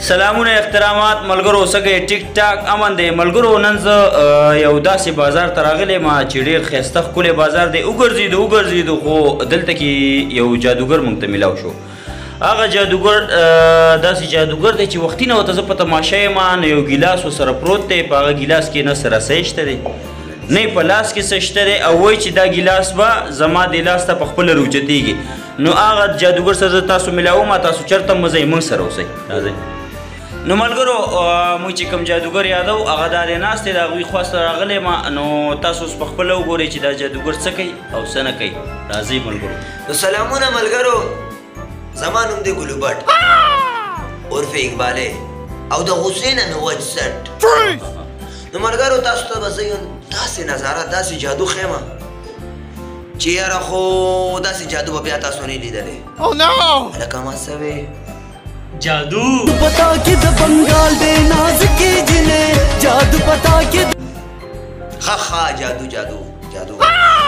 سلامونه احترامات ملګرو سګي ټیک ټاک امن دی ملګرو نن زه یو داسې بازار ته راغلی ما چې ډېر ښایسته ښکلی بازار دی وګرځېدو خو دلته کې یو جادوګر موږ ته میلاو شو هغه جادوګر داسې جادوګر دی چې وختي نه ورته زه په تماشه یم نو یو ګیلاس ورسره پروت دی په هغه ګیلاس کې نه څه رسۍ شته دی نه یې په لاس کې څه شته دی او وایي چې دا ګیلاس به زما دې لاس ته پخپله روچتېږي نو هغه جادوګر سره زه تاسو میلاوم تاسو چېرته مه ځئ موږ سره اوسئ راځئ نو ملګرو موږ چې کوم جادوګر یادو هغه دا دی ناست دی د هغوی خوا سره راغلی ما نو تاسو اوس پخپله وګورئ چې دا جادوګر څه کوي او څه نه کوي راځئ ملګرو نو سلامونه ملګرو زما نوم دی ګلوبټ عرف اقبالی او د حسین نوج سټ نو ملګرو تاسو ته به زه یو داسې نظاره داسې جادو ښیم چې یاره خو داسې جادو به بیا تاسو نه لیدلی هلکه ما څه وې जादू पता कि द बंगाल दे नाज की जिने जादू पता कि خا جادو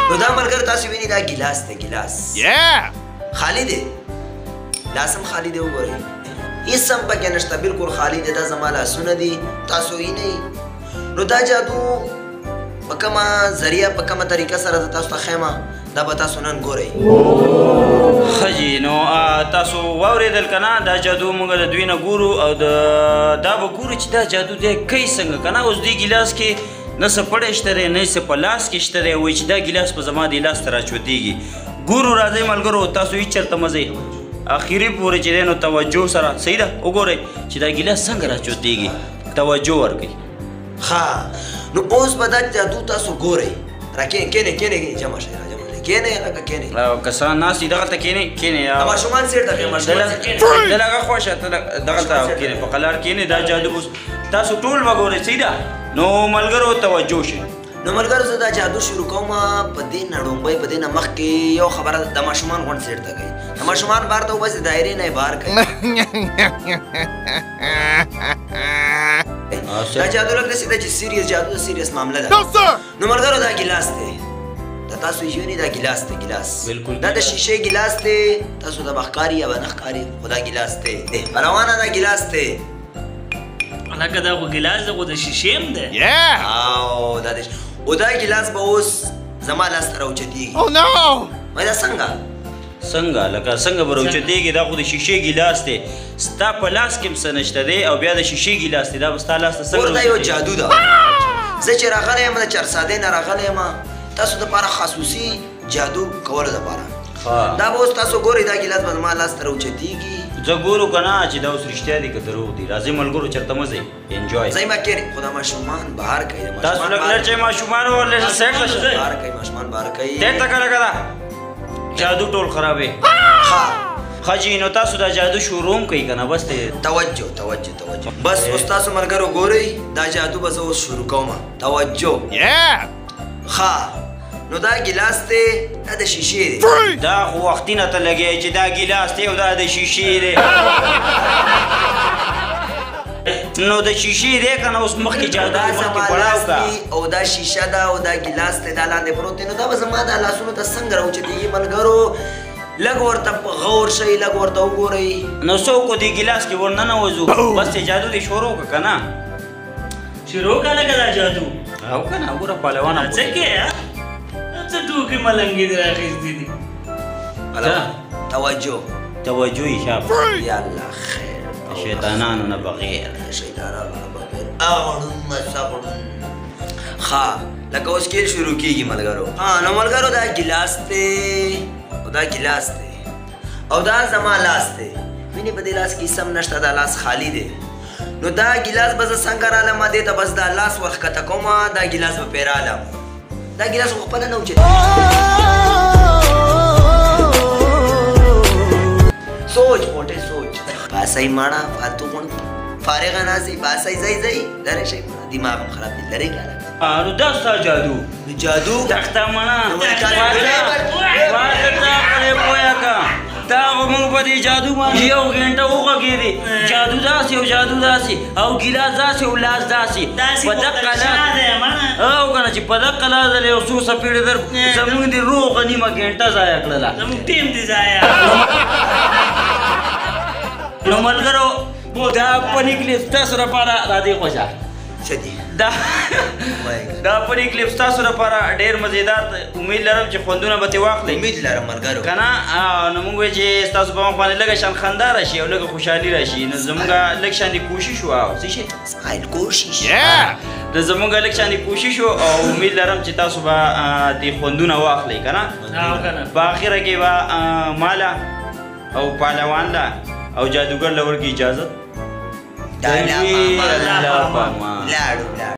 نو دا ملګر تاسو ویني دا ګیلاس دی ګیلاس خالی دی لاسم خالی دی وګورئ هېڅ هم پکې نشته بلکل خالی دی دا زما لاسونه دي تاسو وینئ نو دا جادو په کومه ذریعه په کومه طریقه سره زه تاسو ته ښیم دا به تاسو نن ګورئ ښه جي نو تاسو واورېدل که نه دا جادو موږ د دوی نه ګورو او دا به ګورو چې دا جادو دی کوي څنګه که نه اوس دې ګیلاس کې نه څه پړی شته دی نه څه په لاس کې شته دی وایي چې دا ګیلاس په زما دې لاس ته راچوتېږي ګورو راځئ ملګرو تاسو هېڅ چېرته مه ځئ اخري پورې چې دی نو توجه سره صحیح ده وګورئ چې دا ګیلاس څنګه راچوتېږي توجه ورکئ ښه نو اوس به دا جادو تاسو ګورئ کینې جمع شئ کینې لکه کینې کسان ناست دي دغلته کینې د ماشومان سیر ته د لږه خوښه ته دغلته کینې په قلار کینې دا جادو اوس تاسو ټول به ګورئ صحیح ده نو ملګرو توجه شئ نو ملګرو زه دا جادو شروع کوم په دې نه ړومبی په دې نه مخکې یو خبره د ماشومان غونډ سیر ته کوي د ماشومان بار ته وباسي دایرې نه یې بار کوي دا جادو لږ داسې ده چې سیریس جادو د سیریس معامله ده نو ملګرو دا ګیلاس دی دا تاسو یې وینئ دا ګیلاس دی ګیلاس دا د شیشې ګیلاس دی تاسو ته به ښکاري یا به نه ښکاري خو دا ګیلاس دی روانه دا ګیلاس دی هلکه دا خو ګیلاس دی خو د شیشې هم دی او دا ګیلاس به اوس زما لاس ته راوچتېږي وایي دا څنګه لکه څنګه به راوچتېږي دا خو د شیشې ګیلاس دی ستا په لاس کې هم څه نشته دی او بیا د شیشې ګیلاس دی دا به ستا لاس ته څنګه دا یو جادو ده زه چې راغلی یم د چارسادې نه راغلی یم تاسو دپاره خصوصي جادو کولو دپاره دا به اوس تاسو ګورئ دا ګیلاس به زما لاس ته راوچتېږي زه ګورو که نه چې دا اوس رښتیا دي که دروغ دي راځئ ملګرو چېرته مه ځئ انجوی ځئ ما کېنې خو دا ماشومان بهر کوي تاسو لږ لږ چې ماشومان ورلې سیټ ته شئ بهر کوي ماشومان بهر کوي سیټ ته که لږه ده جادو ټول خرابې ښه جي نو تاسو دا جادو شروع هم کوئ که نه بس دی توجه بس اوس تاسو ملګرو ګورئ دا جادو به زه اوس شروع کوم توجه ښه نو دا ګیلاس دی دا د شیشې دی دا خو وختي نه ته لګی چې دا ګیلاس دی او دا د شیشې دی نو د شیشې دی که نه اوس مخکې جادو دا زما لاس دی او دا شیشه ده او دا ګیلاس دی دا لاندې پروت دی نو دا به زما دا لاسونو ته څنګه راوچتېږي ملګرو لږ ورته غور شئ لږ ورته وګورئ نو څه وکړو دې ګیلاس کې ورننوځو بس یې جادو دې شروع کړه که نه شروع کړه لکه دا جادو او که نه ګوره پهلوانه څه کې څه ټوکې ملنګې دې راخیستې دي توجه یې شابه یا الله خیر شیطانانو نه بغیر اغړون مسغړون ښه لکه اوس کیل شروع کېږي ملګرو نو ملګرو دا ګیلاس دی او دا زما لاس دی وینې په دې لاس کې هېڅ هم نشته دا لاس خالي دی نو دا ګیلاس به زه څنګه رالم دې ته بس دا لاس ورښکته کوم دا ګیلاس به پرې رالم دا ګیلاس خو خپله نه اوچتېږي سوچ موټی سوچ باسئ ماړه فالتو غونډ فارغه ناستئ باسئ ځئ لرې شئ ماړه دماغ هم خراب دی لرې که نو دا ستا جادو تخته مڼه واده تا پرې پویه که دا خو موږ په دې جادو باندې یو غنټه وغږېدې جادو داسې او جادو داسې او ګیلاس داسې او لاس داسې په دقه لاس او که نه چې په دقه لاس دلې یو څو څپېړې در زموږ دې روغه نیمه غنټه ضایع کړله زموږ ټیم دې ضایع نو ملګرو دا فني کلیپ تاسو لپاره را دي خوښه شدي دا فني کلیپ تاسو لپاره ډېر مزیدار امید لرم چې خوندونه به ترې واخلئ امید لرم ملګرو که نه نو موږ وایو چې ستاسو په مخ باندې لږه شان خندا راشي او لږه خوشحالي راشي نو زموږ لږ شانې کوشش وه څه شي سمایل کوشش د زموږ لږ شانې کوشش و او امید لرم چې تاسو به دې خوندونه واخلئ که نه په اخره کې به ماله او پهلوان له او جادوګر له ورکړي اجازت الله پامان لاړو